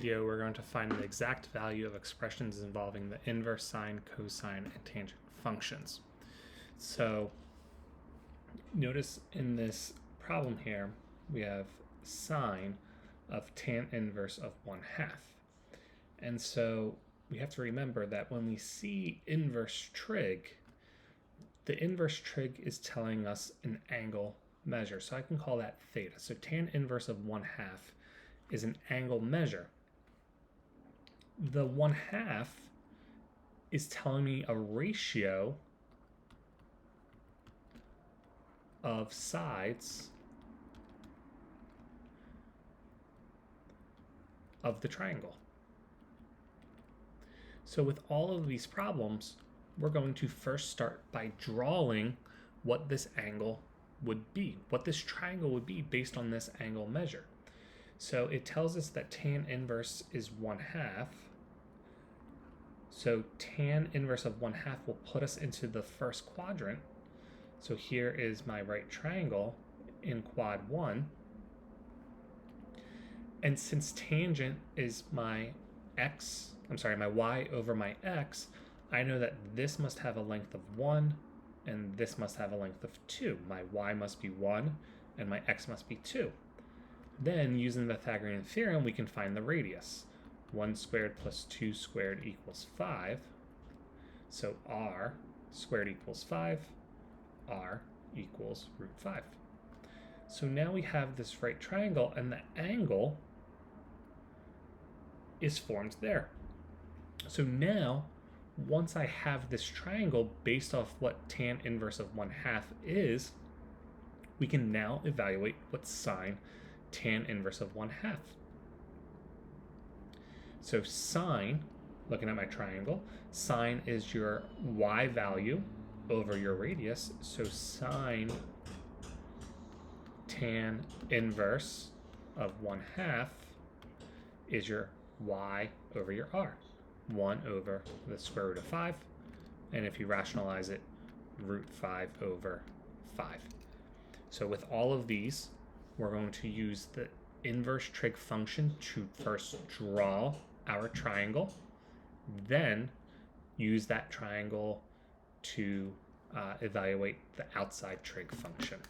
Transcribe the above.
Video, we're going to find the exact value of expressions involving the inverse sine, cosine, and tangent functions. So notice in this problem here, we have sine of tan inverse of 1/2. And so we have to remember that when we see inverse trig, the inverse trig is telling us an angle measure. So I can call that theta. So tan inverse of 1/2 is an angle measure. The 1/2 is telling me a ratio of sides of the triangle. So with all of these problems, we're going to first start by drawing what this angle would be, what this triangle would be based on this angle measure. So it tells us that tan inverse is 1/2. So tan inverse of 1/2 will put us into the first quadrant. So here is my right triangle in quad 1. And since tangent is my y over my x, I know that this must have a length of 1 and this must have a length of 2. My y must be 1 and my x must be 2. Then, using the Pythagorean theorem, we can find the radius. 1 squared plus 2 squared equals 5. So r squared equals 5. R equals root 5. So now we have this right triangle, and the angle is formed there. So now, once I have this triangle based off what tan inverse of 1/2 is, we can now evaluate what sine tan inverse of 1/2. So sine, looking at my triangle, sine is your y value over your radius. So sine tan inverse of 1/2 is your y over your r, 1 over the square root of 5. And if you rationalize it, root 5 over 5. So with all of these, we're going to use the inverse trig function to first draw our triangle, then use that triangle to evaluate the outside trig function.